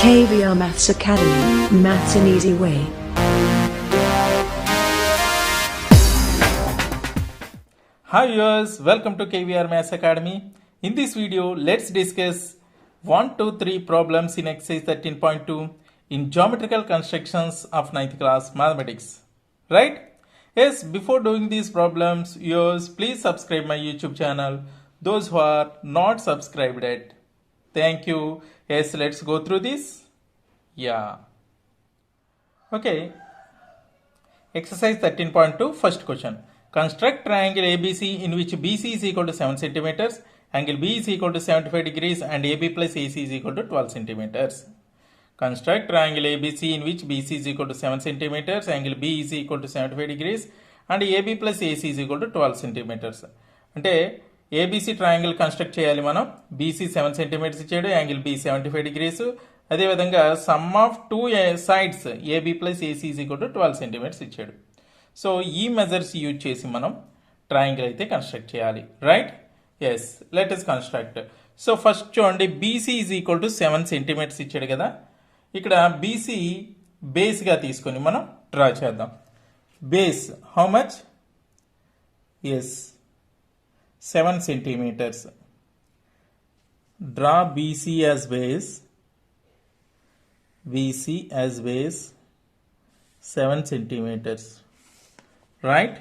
KVR Maths Academy, Maths an Easy Way. Hi viewers, welcome to KVR Maths Academy. In this video, let's discuss 1, 2, 3 problems in exercise 13.2 in geometrical constructions of 9th class mathematics. Right? Yes, before doing these problems, viewers, please subscribe my YouTube channel. Those who are not subscribed yet. Thank you. Yes, let's go through this. Yeah. Okay. Exercise 13.2, first question. Construct triangle ABC in which BC is equal to 7 centimeters, angle B is equal to 75 degrees and AB plus AC is equal to 12 centimeters. Construct triangle ABC in which BC is equal to 7 centimeters, angle B is equal to 75 degrees and AB plus AC is equal to 12 centimeters. అంటే ABC triangle construct చేయాలి మనం. BC 7 centimetres ఇచ్చాడు, angle B 75 degrees. అదేవిధంగా sum of two sides AB plus AC is equal to 12 centimetres ఇచ్చాడు. So ఈ measures use చేసి మనం triangle అయితే కన్స్ట్రక్ట్ చేయాలి. Right? Yes, let us construct. So first చూడండి, BC is equal to 7 centimetres ఇచ్చాడు కదా. ఇక్కడ బీసీ బేస్గా తీసుకొని మనం డ్రా చేద్దాం. Base how much? Yes, 7 centimeters. Draw BC as base. BC as base 7 centimeters. Right?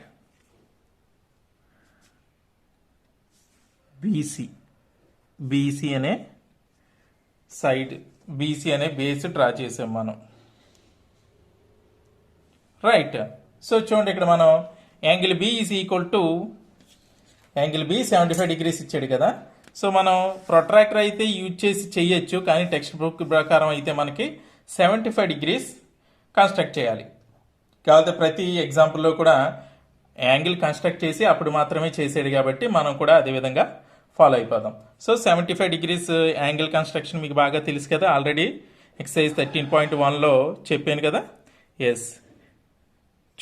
BC అనే సైడ్, BC అనే బేస్ డ్రా చేసాం మనం. రైట్. సో చూడండి, ఇక్కడ మనం angle B is equal to angle B 75 degrees ఇచ్చాడు కదా. సో మనం ప్రొట్రాక్టర్ అయితే యూజ్ చేసి చేయొచ్చు, కానీ టెక్స్ట్ బుక్ ప్రకారం అయితే మనకి 75 డిగ్రీస్ కన్స్ట్రక్ట్ చేయాలి. కాకపోతే ప్రతి ఎగ్జాంపుల్లో కూడా యాంగిల్ కన్స్ట్రక్ట్ చేసి అప్పుడు మాత్రమే చేసాడు కాబట్టి మనం కూడా అదేవిధంగా ఫాలో అయిపోదాం. సో 75 డిగ్రీస్ యాంగిల్ కన్స్ట్రక్షన్ మీకు బాగా తెలుసు కదా, ఆల్రెడీ ఎక్సర్సైజ్ 13.1లో చెప్పాను కదా. ఎస్,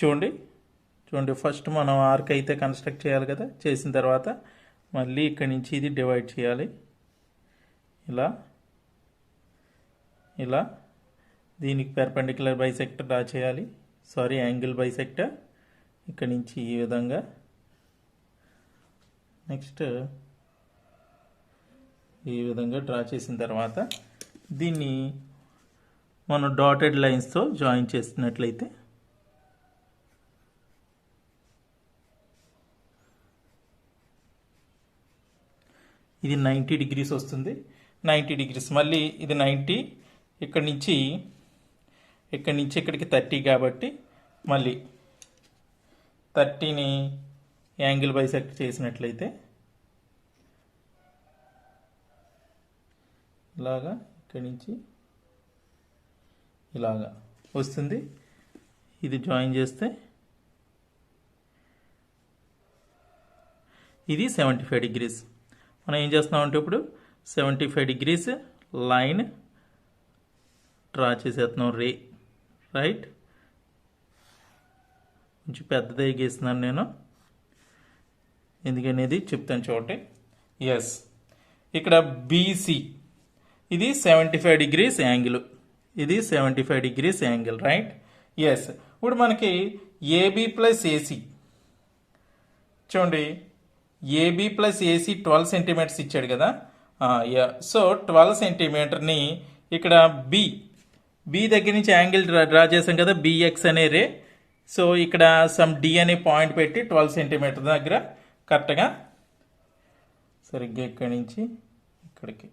చూడండి, ఫస్ట్ మనం ఆర్క్ అయితే కన్స్ట్రక్ట్ చేయాలి కదా. చేసిన తర్వాత మళ్ళీ ఇక్కడి నుంచి ఇది డివైడ్ చేయాలి. ఇలా దీనికి పెర్పెండిక్యులర్ బైసెక్టర్ డ్రా చేయాలి. Sorry, angle bisector. ఇక్కడి నుంచి ఈ విధంగా. నెక్స్ట్ ఈ విధంగా డ్రా చేసిన తర్వాత దీన్ని మనం డాటెడ్ లైన్స్తో జాయిన్ చేసినట్లయితే ఇది 90 డిగ్రీస్ వస్తుంది. 90 డిగ్రీస్, మళ్ళీ ఇది 90, ఇక్కడి నుంచి ఇక్కడికి 30 కాబట్టి మళ్ళీ 30ని యాంగిల్ బైసెక్ట్ చేసినట్లయితే ఇలాగా ఇక్కడి నుంచి ఇలాగా వస్తుంది. ఇది జాయిన్ చేస్తే ఇది 75 డిగ్రీస్. మనం ఏం చేస్తున్నామంటే ఇప్పుడు 75 డిగ్రీస్ లైన్ డ్రా చేసేస్తున్నాం. రైట్? కొంచెం పెద్దదే గీస్తున్నాను నేను, ఎందుకనేది చెప్తాను చూడండి. ఎస్, ఇక్కడ బీసీ ఇది 75 డిగ్రీస్ యాంగిల్, ఇది 75 డిగ్రీస్ యాంగిల్. రైట్? ఎస్. ఇప్పుడు మనకి ఏబీ ప్లస్ ఏసీ చూడండి, ఏబీ ప్లస్ ఏసీ 12 సెంటీమీటర్స్ ఇచ్చాడు కదా. సో 12 సెంటీమీటర్ని ఇక్కడ బి దగ్గర నుంచి యాంగిల్ డ్రా చేసాం కదా, బిఎక్స్ అనే రే. సో ఇక్కడ సమ్ డి అనే పాయింట్ పెట్టి 12 సెంటీమీటర్ దగ్గర కరెక్ట్గా సరిగ్గా ఇక్కడి నుంచి ఇక్కడికి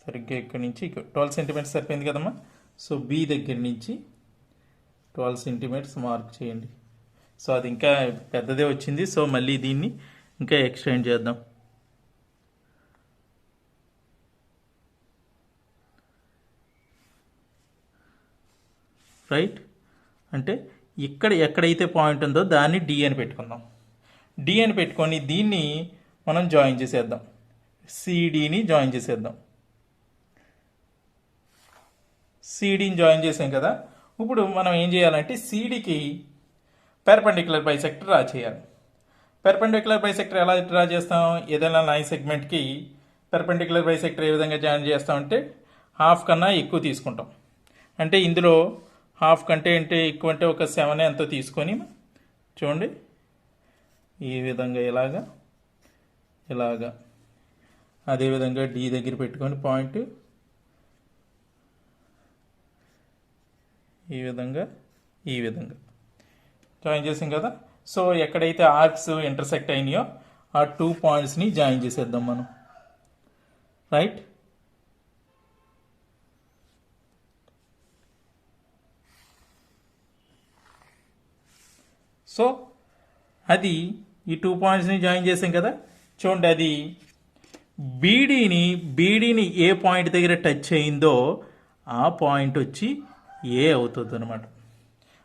సరిగ్గా ఇక్కడి నుంచి 12 సెంటీమీటర్స్ సరిపోయింది కదమ్మా. సో బి దగ్గర నుంచి 12 సెంటీమీటర్స్ మార్క్ చేయండి. సో అది ఇంకా పెద్దదే వచ్చింది. సో మళ్ళీ దీన్ని ఇంకా ఎక్స్టెండ్ చేద్దాం. రైట్? అంటే ఇక్కడ ఎక్కడైతే పాయింట్ ఉందో దాన్ని డి అని పెట్టుకుందాం. డి అని పెట్టుకొని దీన్ని మనం జాయిన్ చేసేద్దాం. సిడిని జాయిన్ చేసేద్దాం. సిడిని జాయిన్ చేసాం కదా. ఇప్పుడు మనం ఏం చేయాలంటే సిడికి పెర్పెండిక్యులర్ బైసెక్టర్ డ్రా చేయాలి. పెర్పెండిక్యులర్ బైసెక్టర్ ఎలా డ్రా చేస్తాం? ఏదైనా లైన్ సెగ్మెంట్కి పెర్పెండిక్యులర్ బైసెక్టర్ ఏ విధంగా జాయిన్ చేస్తామంటే హాఫ్ కన్నా ఎక్కువ తీసుకుంటాం. అంటే ఇందులో హాఫ్ కంటే అంటే ఎక్కువ అంటే ఒక 7 ఎంతో తీసుకొని చూడండి ఈ విధంగా ఇలాగా అదేవిధంగా డి దగ్గర పెట్టుకొని పాయింట్ ఈ విధంగా జాయిన్ చేసాం కదా. సో ఎక్కడైతే ఆర్క్స్ ఇంటర్సెక్ట్ అయినాయో ఆ 2 పాయింట్స్ని జాయిన్ చేసేద్దాం మనం. రైట్, సో అది ఈ 2 పాయింట్స్ని జాయిన్ చేసాం కదా. చూడండి అది బీడీని ఏ పాయింట్ దగ్గర టచ్ అయిందో ఆ పాయింట్ వచ్చి ఏ అవుతుంది అనమాట.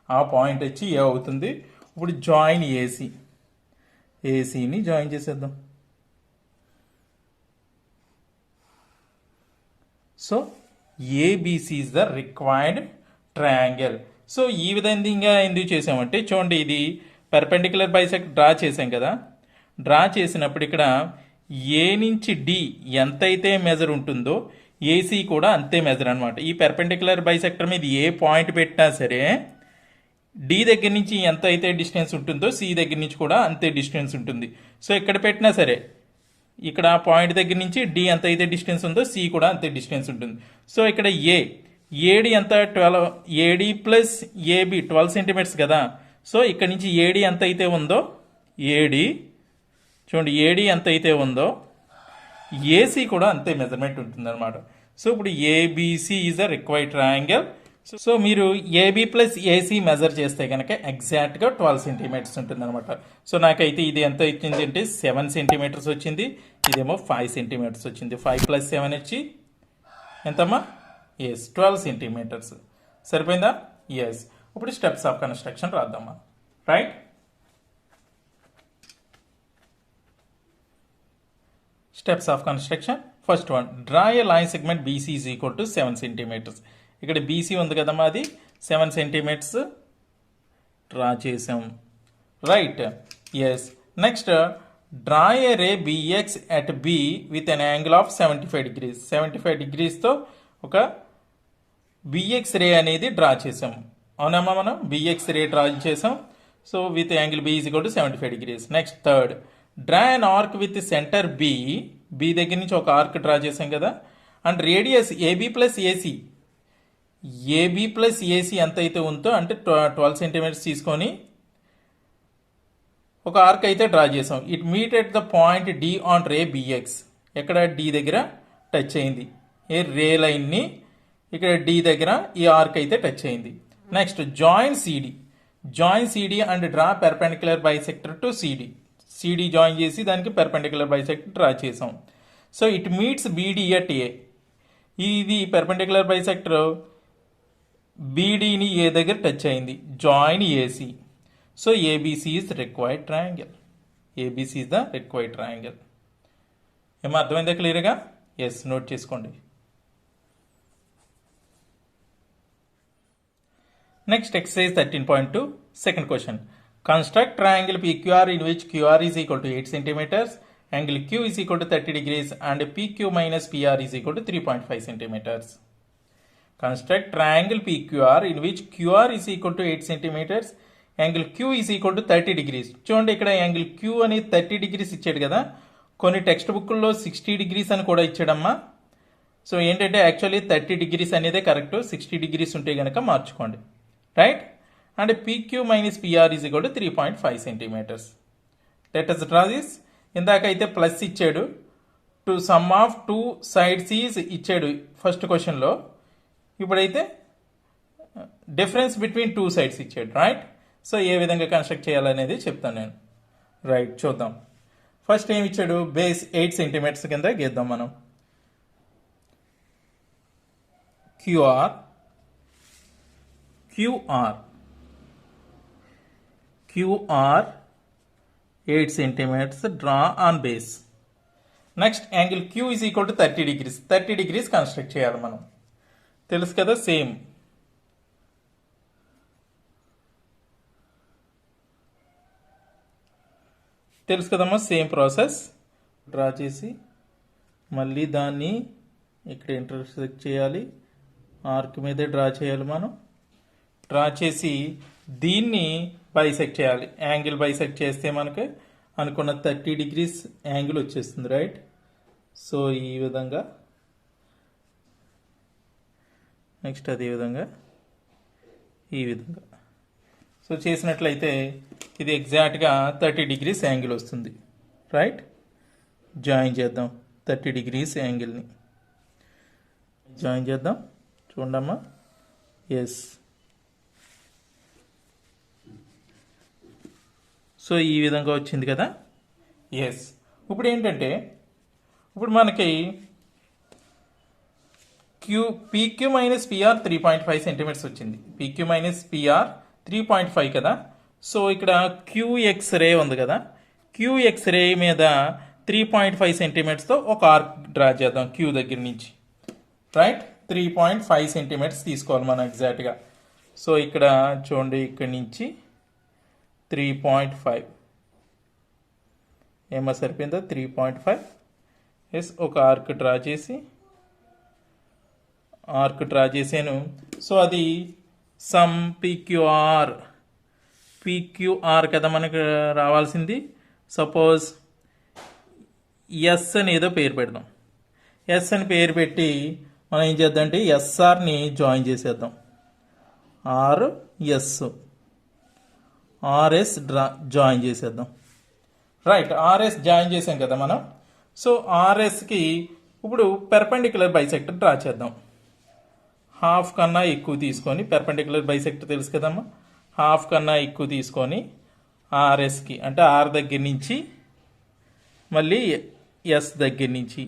ఆ పాయింట్ వచ్చి ఏ అవుతుంది. ఇప్పుడు జాయిన్ ఏసీని జాయిన్ చేసేద్దాం. So ABC is the required triangle. So ఈ విధంగా ఎందుకు చేసామంటే చూడండి ఇది పెర్పెండిక్యులర్ బైసెక్ట్ డ్రా చేసాం కదా. డ్రా చేసినప్పుడు ఇక్కడ ఏ నుంచి డి ఎంతైతే మెజర్ ఉంటుందో ఏసీ కూడా అంతే మెజర్ అనమాట. ఈ పెర్పెండిక్యులర్ బైసెక్టర్ మీద ఏ పాయింట్ పెట్టినా సరే డి దగ్గర నుంచి ఎంత అయితే డిస్టెన్స్ ఉంటుందో సి దగ్గర నుంచి కూడా అంతే డిస్టెన్స్ ఉంటుంది. సో ఎక్కడ పెట్టినా సరే ఇక్కడ పాయింట్ దగ్గర నుంచి డి ఎంత అయితే డిస్టెన్స్ ఉందో సి కూడా అంతే డిస్టెన్స్ ఉంటుంది. సో ఇక్కడ ఏడి ఎంత 12 ఏడి ప్లస్ ఏబి 12 సెంటీమీటర్స్ కదా. సో ఇక్కడ నుంచి ఏడి ఎంత అయితే ఉందో చూడండి ఏడి ఎంత అయితే ఉందో ఏసీ కూడా అంతే మెజర్మెంట్ ఉంటుంది అనమాట. సో ఇప్పుడు ABC is a required triangle. So మీరు ఏబి ప్లస్ ఏసీ మెజర్ చేస్తే కనుక ఎగ్జాక్ట్గా 12 సెంటీమీటర్స్ ఉంటుంది అనమాట. సో నాకైతే ఇది ఎంత వచ్చింది అంటే 7 సెంటీమీటర్స్ వచ్చింది. ఇదేమో 5 సెంటీమీటర్స్ వచ్చింది. 5 + 7 వచ్చి ఎంతమ్మా? 12 సెంటీమీటర్స్. సరిపోయిందా? ఇప్పుడు స్టెప్స్ ఆఫ్ కన్స్ట్రక్షన్ రాద్దామా. Right, steps of construction. First one, draw a line segment BC is equal to 7 centimetres. ఇక్కడ బీసీ ఉంది కదమ్మా, అది 7 సెంటీమీటర్స్ డ్రా చేసాం. Right, next draw a ray BX at B with an angle of 75 degrees. 75 degreesతో ఒక BX ray అనేది draw చేసాం. అవునమ్మా, మనం బిఎక్స్ రే డ్రా చేసాం. So with angle B is equal to 75 degrees. Next third, draw an arc with centre B దగ్గర నుంచి ఒక ఆర్క్ డ్రా చేసాం కదా. And radius AB plus AC ఎంత అయితే ఉందో అంటే 12 సెంటీమీటర్స్ తీసుకొని ఒక ఆర్క్ అయితే డ్రా చేసాం. It meet at the point D on ray BX. ఎక్కడ డి దగ్గర టచ్ అయింది. ఏ రే లైన్ని ఇక్కడ డి దగ్గర ఈ ఆర్క్ అయితే టచ్ అయింది. Next join CD and draw perpendicular bisector to CD join చేసి దానికి పెర్పెండిక్యులర్ బైసెక్టర్ డ్రా చేసాం. So it meets BD at A. ఇది పెర్పెండిక్యులర్ బైసెక్టర్ బీడీని ఏ దగ్గర టచ్ అయింది. Join AC. So ABC is required triangle. ABC is the required triangle. ఏమో అర్థమైందా క్లియర్గా? నోట్ చేసుకోండి. Next exercise 13.2 second question. Construct triangle PQR in which QR is equal to 8 centimeters, angle Q is equal to 30 degrees and PQ minus PR is equal to 3.5 centimeters. Construct triangle PQR in which QR is equal to 8 centimeters, angle Q is equal to 30 degrees. చూడండి ఇక్కడ angle Q అనేది 30 degrees ఇచ్చాడు కదా. కొన్ని text బుక్లో 60 degrees అని కూడా ఇచ్చాడమ్మా. So ఏంటంటే యాక్చువల్లీ 30 degrees అనేదే కరెక్ట్. 60 degrees ఉంటే కనుక మార్చుకోండి. Right, and PQ minus PR is equal to 3.5 centimeters. Let us draw this. ఇందాకైతే ప్లస్ ఇచ్చాడు. To sum of 2 sides is ఇచ్చాడు ఫస్ట్ క్వశ్చన్లో. ఇప్పుడైతే డిఫరెన్స్ బిట్వీన్ 2 sides ఇచ్చాడు. రైట్, సో ఏ విధంగా కన్స్ట్రక్ట్ చేయాలనేది చెప్తాను నేను. రైట్, చూద్దాం. ఫస్ట్ ఏమి ఇచ్చాడు? బేస్ 8 centimeters కింద గీద్దాం మనం. QR 8 centimeters draw on base. Next angle Q is equal to 30 degrees. 30 degrees construct చేయాలి మనం. తెలుసు కదా, సేమ్. తెలుసు కదమ్మా, సేమ్ ప్రాసెస్. డ్రా చేసి మళ్ళీ దాన్ని ఇక్కడ ఇంటర్సెక్ట్ చేయాలి, ఆర్క్ మీదే డ్రా చేయాలి. మనం డ్రా చేసి దీన్ని బైసెక్ట్ చేయాలి. యాంగిల్ బైసెక్ట్ చేస్తే మనకి అనుకున్న 30 degrees యాంగిల్ వచ్చేస్తుంది, రైట్? సో ఈ విధంగా, నెక్స్ట్ అదే విధంగా ఈ విధంగా సో చేసినట్లయితే ఇది ఎగ్జాక్ట్గా 30 degrees యాంగిల్ వస్తుంది, రైట్? జాయిన్ చేద్దాం 30 degrees యాంగిల్ని జాయిన్ చేద్దాం. చూడమ్మా, ఎస్. సో ఈ విధంగా వచ్చింది కదా, ఎస్. ఇప్పుడు ఏంటంటే ఇప్పుడు మనకి పీక్యూ మైనస్ పిఆర్ 3.5 సెంటీమీటర్స్ వచ్చింది. పీక్యూ మైనస్ పిఆర్ 3.5 కదా. సో ఇక్కడ క్యూఎక్స్ రే ఉంది కదా, క్యూఎక్స్ రే మీద 3.5 సెంటీమీటర్స్తో ఒక ఆర్క్ డ్రా చేద్దాం క్యూ దగ్గర నుంచి, రైట్? 3.5 సెంటీమీటర్స్ తీసుకోవాలి మనం ఎగ్జాక్ట్గా. సో ఇక్కడ చూడండి, ఇక్కడి నుంచి 3.5 ఏమో సరిపోయిందా? 3.5. ఎస్. ఒక ఆర్క్ డ్రా చేసాను. సో అది సమ్ పీక్యూఆర్ కదా మనకు రావాల్సింది. సపోజ్ ఎస్ అని ఏదో పేరు పెడదాం. ఎస్ అని పేరు పెట్టి మనం ఏం చేద్దాం అంటే ఎస్ఆర్ని జాయిన్ చేసేద్దాం. ఆర్ఎస్ జాయిన్ చేసేద్దాం, రైట్? ఆర్ఎస్ జాయిన్ చేసాం కదా మనం. సో ఆర్ఎస్కి ఇప్పుడు పెర్పెండిక్యులర్ బైసెక్టర్ డ్రా చేద్దాం. హాఫ్ కన్నా ఎక్కువ తీసుకొని, పెర్పెండిక్యులర్ బైసెక్టర్ తెలుసు కదమ్మా, హాఫ్ కన్నా ఎక్కువ తీసుకొని ఆర్ఎస్కి అంటే ఆర్ దగ్గర నుంచి మళ్ళీ ఎస్ దగ్గర నుంచి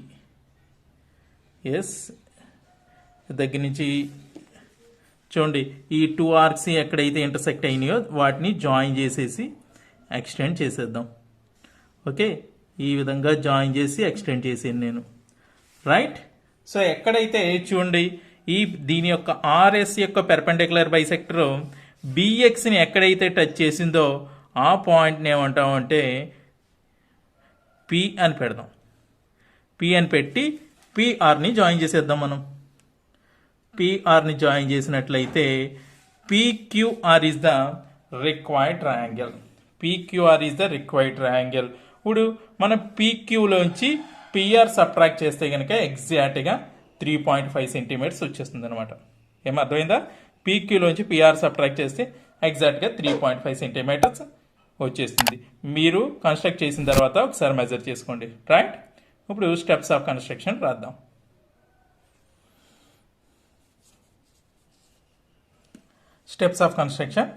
చూడండి, ఈ 2 ఆర్క్స్ ఎక్కడైతే ఇంటర్సెక్ట్ అయినాయో వాటిని జాయిన్ చేసేసి ఎక్స్టెండ్ చేసేద్దాం. ఓకే, ఈ విధంగా జాయిన్ చేసి ఎక్స్టెండ్ చేసాను నేను, రైట్? సో ఎక్కడైతే చూడండి దీని యొక్క ఆర్ఎస్ యొక్క పెర్పెండిక్యులర్ బైసెక్టర్ బిఎక్స్ని ఎక్కడైతే టచ్ చేసిందో ఆ పాయింట్ని ఏమంటామంటే పి అని పెడదాం. పి అని పెట్టి పిఆర్ని జాయిన్ చేసేద్దాం మనం. పిఆర్ని జాయిన్ చేసినట్లయితే PQR is the required triangle. PQR is the required triangle. ఇప్పుడు మనం పీక్యూలోంచి పిఆర్ సబ్ట్రాక్ట్ చేస్తే కనుక ఎగ్జాక్ట్గా 3.5 సెంటీమీటర్స్ వచ్చేస్తుంది అనమాట. ఏం అర్థమైందా? పీక్యూలోంచి పిఆర్ సబ్ట్రాక్ట్ చేస్తే ఎగ్జాక్ట్గా 3.5 సెంటీమీటర్స్ వచ్చేస్తుంది. మీరు కన్స్ట్రక్ట్ చేసిన తర్వాత ఒకసారి మెజర్ చేసుకోండి, రైట్? ఇప్పుడు స్టెప్స్ ఆఫ్ కన్స్ట్రక్షన్ రాద్దాం. Steps of construction.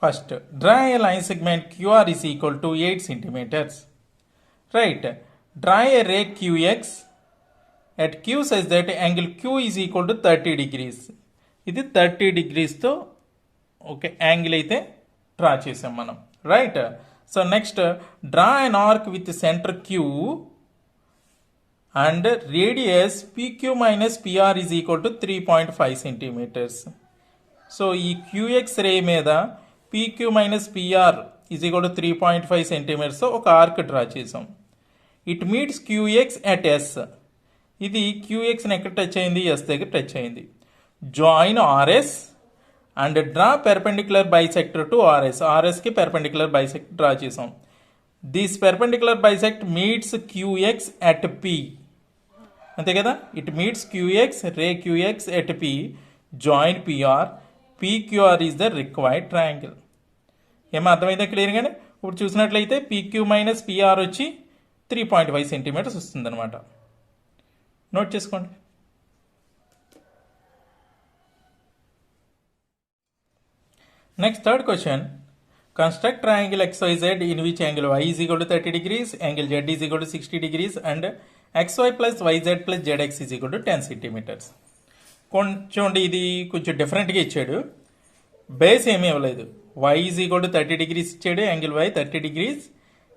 First, draw a line segment QR is equal to 8 centimeters. Right. Draw a ray QX at Q such that angle Q is equal to 30 degrees. ఇది 30 degrees తో okay angle అయితే draw చేసాం మనం, right? So next draw an arc with center Q and radius PQ minus PR is equal to 3.5 centimeters. So ఈ QX ray మీద PQ minus PR is equal to 3.5 centimetres ఒక arc draw చేసాం. It meets QX at S. ఇది క్యూఎక్స్ని ఎక్కడ touch అయింది? S దగ్గర touch అయింది. Join RS and draw perpendicular bisector to RS. ఆర్ఎస్కి పెర్పెండిక్యులర్ బైసెక్టర్ డ్రా చేసాం. This perpendicular bisect meets QX at P. అంతే కదా? It meets QX ray QX at P. Join PR. PQR is the required triangle. ఏమో అర్థమైందా క్లియర్గానే? ఇప్పుడు చూసినట్లయితే PQ minus PR వచ్చి 3.5 centimetres వస్తుంది అనమాట. నోట్ చేసుకోండి. Next third question. Construct triangle XYZ in which angle Y is equal to 30 degrees, angle Z is equal to 60 degrees and XY plus YZ plus ZX is equal to 10 centimeters. చూడండి, ఇది కొంచెం డిఫరెంట్గా ఇచ్చాడు. Base ఏమీ ఇవ్వలేదు. Y is equal to 30 degrees ఇచ్చాడు, angle Y 30 degrees,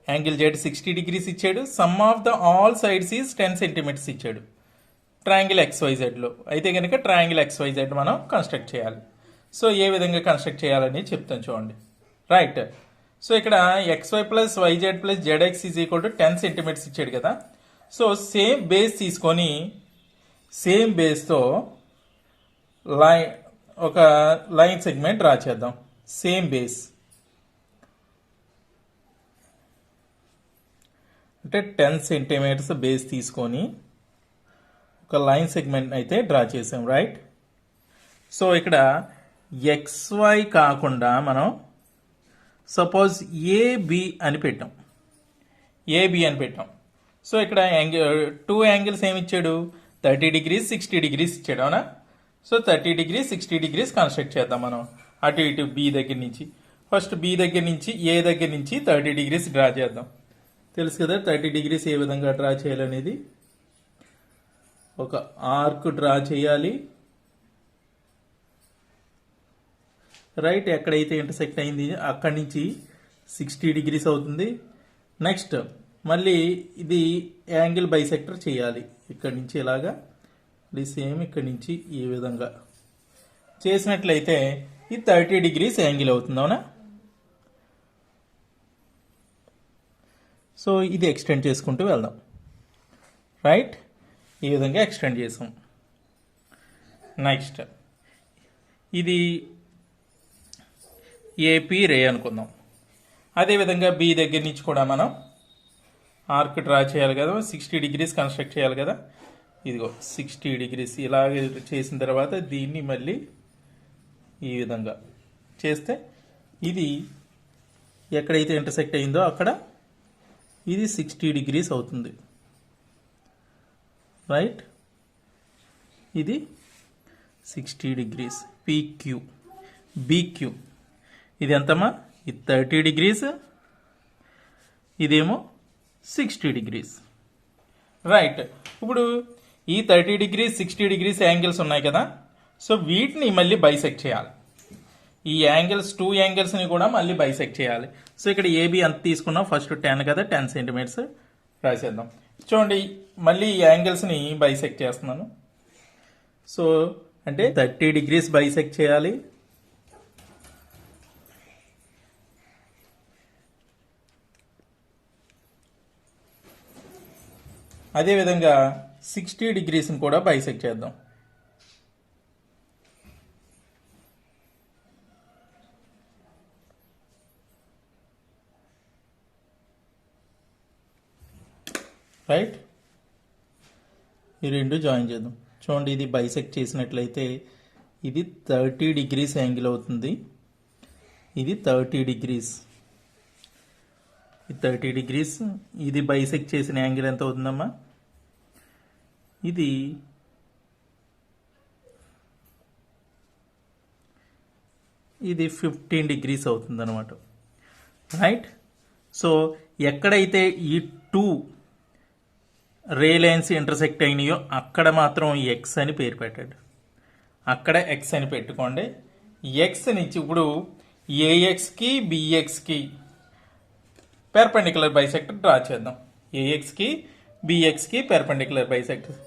angle Z 60 degrees ఇచ్చాడు. Sum of the all sides is 10 centimetres ఇచ్చాడు ట్రయాంగిల్ XYZలో. అయితే కనుక ట్రయాంగిల్ XYZ మనం కన్స్ట్రక్ట్ చేయాలి. సో ఏ విధంగా కన్స్ట్రక్ట్ చేయాలని చెప్తాను చూడండి, రైట్? సో ఇక్కడ XY plus YZ plus ZX is equal to 10 centimetres ఇచ్చాడు కదా. సో సేమ్ బేస్ తీసుకొని సేమ్ బేస్తో లైన్ ఒక లైన్ సెగ్మెంట్ డ్రా చేద్దాం. సేమ్ బేస్ అంటే 10 సెంటీమీటర్స్ బేస్ తీసుకొని ఒక లైన్ సెగ్మెంట్ అయితే డ్రా చేసాం, రైట్? సో ఇక్కడ XY కాకుండా మనం సపోజ్ ఏబి అని పెట్టాం. సో ఇక్కడ టూ యాంగిల్స్ ఏమి ఇచ్చాడు? 30 degrees 60 degrees ఇచ్చాడు, అవునా? సో 30 degrees 60 degrees కన్స్ట్రక్ట్ చేద్దాం మనం అటు ఇటు బి దగ్గర నుంచి. ఫస్ట్ బి దగ్గర నుంచి ఏ దగ్గర నుంచి 30 degrees డ్రా చేద్దాం. తెలుసు కదా 30 degrees ఏ విధంగా డ్రా చేయాలనేది. ఒక ఆర్క్ డ్రా చేయాలి, రైట్? ఎక్కడైతే ఇంటర్సెక్ట్ అయింది అక్కడి నుంచి 60 degrees అవుతుంది. నెక్స్ట్ మళ్ళీ ఇది యాంగిల్ బైసెక్టర్ చేయాలి. ఇక్కడి నుంచి ఇలాగా, ఇది సేమ్ ఇక్కడి నుంచి ఈ విధంగా చేసినట్లయితే ఇది 30 degrees యాంగిల్ అవుతుంది, అవునా? సో ఇది ఎక్స్టెండ్ చేసుకుంటూ వెళ్దాం, రైట్? ఈ విధంగా ఎక్స్టెండ్ చేసాం. నెక్స్ట్ ఇది ఏపీ రే అనుకుందాం. అదేవిధంగా బి దగ్గర నుంచి కూడా మనం ఆర్క్ డ్రా చేయాలి కదా, 60 degrees కన్స్ట్రక్ట్ చేయాలి కదా. ఇదిగో 60 degrees ఇలాగే చేసిన తర్వాత దీన్ని మళ్ళీ ఈ విధంగా చేస్తే ఇది ఎక్కడైతే ఇంటర్సెక్ట్ అయిందో అక్కడ ఇది 60 degrees అవుతుంది, రైట్? ఇది 60 degrees PQ. BQ ఇది ఎంతమ్మా? ఇది 30 degrees, ఇదేమో 60 degrees, రైట్? ఇప్పుడు ఈ 30 degrees 60 degrees యాంగిల్స్ ఉన్నాయి కదా, సో వీటిని మళ్ళీ బైసెక్ట్ చేయాలి. ఈ యాంగిల్స్ 2 యాంగిల్స్ని కూడా మళ్ళీ బైసెక్ట్ చేయాలి. సో ఇక్కడ ఏబి ఎంత తీసుకున్నాం? ఫస్ట్ 10 కదా, 10 సెంటీమీటర్స్ రాసేద్దాం. చూడండి మళ్ళీ ఈ యాంగిల్స్ని బైసెక్ట్ చేస్తున్నాను. సో అంటే 30 degrees బైసెక్ట్ చేయాలి, అదేవిధంగా 60 degrees కూడా బైసెక్ట్ చేద్దాం. రైట్? ఈ రెండు జాయిన్ చేద్దాం. చూడండి ఇది బైసెక్ట్ చేసినట్లయితే ఇది 30 degrees యాంగిల్ అవుతుంది, ఇది 30 degrees. 30 degrees ఇది బైసెక్ట్ చేసిన యాంగిల్ ఎంత అవుతుందమ్మా? ఇది ఇది 15 degrees అవుతుంది అనమాట, రైట్? సో ఎక్కడైతే ఈ 2 రే లైన్స్ ఇంటర్సెక్ట్ అయినాయో అక్కడ మాత్రం ఎక్స్ అని పేరు పెట్టాడు. అక్కడ ఎక్స్ అని పెట్టుకోండి. ఎక్స్ నుంచి ఇప్పుడు ఏఎక్స్కి బిఎక్స్కి పెర్పెండిక్యులర్ బైసెక్టర్ డ్రా చేద్దాం. ఏఎక్స్కి బిఎక్స్కి పెర్పెండిక్యులర్ బైసెక్టర్.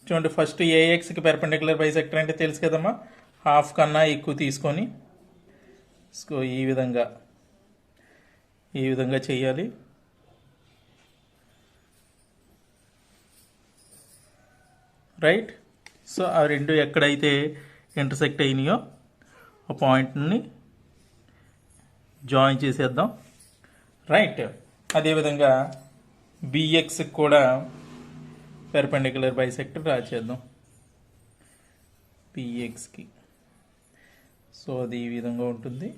చూడండి ఫస్ట్ ఏఎక్స్కి పెర్పెండిక్యులర్ బైసెక్టర్ అంటే తెలుసు కదమ్మా, హాఫ్ కన్నా ఎక్కువ తీసుకొని ఈ విధంగా చేయాలి. రైట్? సో ఆ రెండు ఎక్కడైతే ఇంటర్సెక్ట్ అయినాయో ఆ పాయింట్ని జాయిన్ చేసేద్దాం, రైట్? అదేవిధంగా బిఎక్స్కి కూడా పెర్పెండిక్యులర్ బైసెక్టర్ డ్రా చేద్దాం బిఎక్స్కి. సో అది ఈ విధంగా ఉంటుంది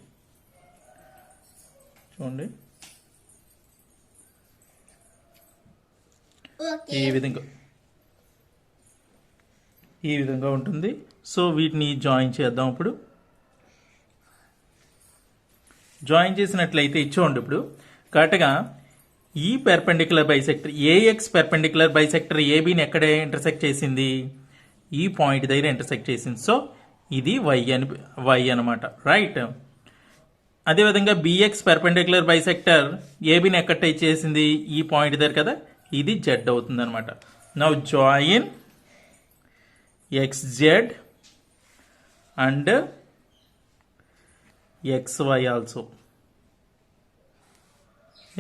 చూడండి, ఈ విధంగా ఉంటుంది. సో వీటిని జాయిన్ చేద్దాం. ఇప్పుడు జాయిన్ చేసినట్లయితే చూడండి ఇప్పుడు కరెక్ట్గా ఈ perpendicular bisector AX perpendicular bisector ఏబీని ఎక్కడ ఇంటర్సెక్ట్ చేసింది? ఈ పాయింట్ దగ్గర ఇంటర్సెక్ట్ చేసింది. సో ఇది వై అనమాట, రైట్? అదేవిధంగా బిఎక్స్ పెర్పెండిక్యులర్ బైసెక్టర్ ఏబీని ఎక్కడ టచ్ చేసింది? ఈ పాయింట్ దగ్గర కదా, ఇది జెడ్ అవుతుంది అనమాట. Now join XZ and XY also.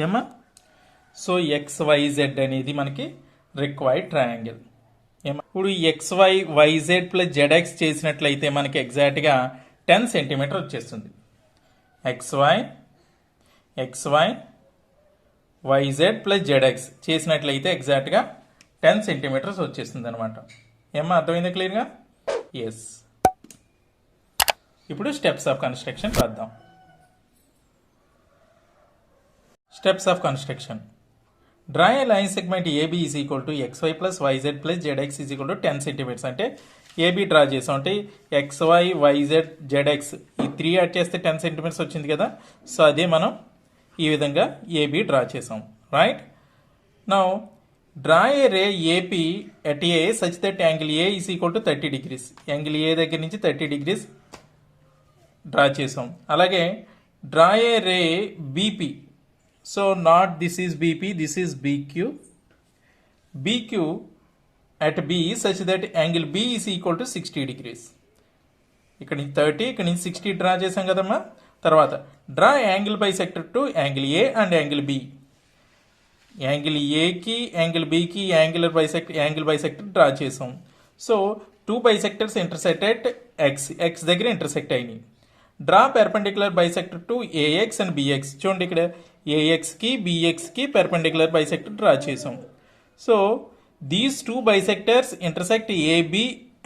ఏమా? సో XYZ అనేది మనకి రిక్వైర్డ్ ట్రయాంగిల్. ఇప్పుడు XYYZ ప్లస్ ZX చేసినట్లయితే మనకి ఎగ్జాక్ట్గా 10 సెంటీమీటర్ వచ్చేస్తుంది. XYYZ ప్లస్ ZX చేసినట్లయితే ఎగ్జాక్ట్గా 10 సెంటీమీటర్స్ వచ్చేస్తుంది అనమాట. ఏమో అర్థమైందా క్లియర్గా? ఎస్. ఇప్పుడు స్టెప్స్ ఆఫ్ కన్స్ట్రక్షన్ రాద్దాం. Steps of construction. Draw a line segment AB is equal to XY plus YZ plus ZX is equal to 10 centimetres. అంటే AB డ్రా చేసాం అంటే XY YZ ZX ఈ 3 యాడ్ చేస్తే 10 సెంటీమీటర్స్ వచ్చింది కదా. So అదే మనం ఈ విధంగా AB డ్రా చేసాం. Right now draw a ray AP at A such that angle A is equal to 30 degrees. Angle A దగ్గర నుంచి 30 డిగ్రీస్ డ్రా చేసాం. అలాగే draw a ray BP. So not this is BP, this is BQ at B such that angle B is equal to 60 degrees. ఇక్కడ నుంచి 30, ఇక్కడ నుంచి 60 draw చేసాం కదమ్మా. తర్వాత draw angle bisector to angle A and angle B. Angle ఏకి angle బికి angle bisector draw చేసాం. So 2 bisectors intersect at X దగ్గర ఇంటర్సెక్ట్ అయినాయి. Draw perpendicular bisector to AX and BX. చూడండి ఇక్కడ AXకి BXకి పెర్పెండిక్యులర్ బైసెక్టర్ డ్రా చేసాం. So these 2 bisectors intersect AB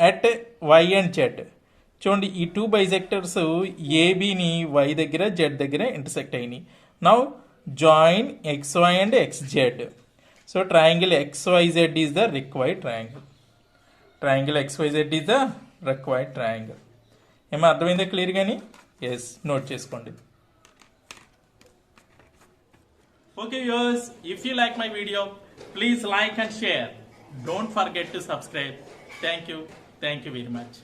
at Y and Z. చూడండి ఈ 2 bisectors ABని Y దగ్గర Z దగ్గర ఇంటర్సెక్ట్ అయినాయి. Now join XY and XZ. So triangle XYZ is the required triangle. Triangle XYZ is the required triangle. ఏమో అర్థమైందా clear గానీ? Yes, note చేసుకోండి. Okay viewers, if you like my video please like and share. Don't forget to subscribe. Thank you very much.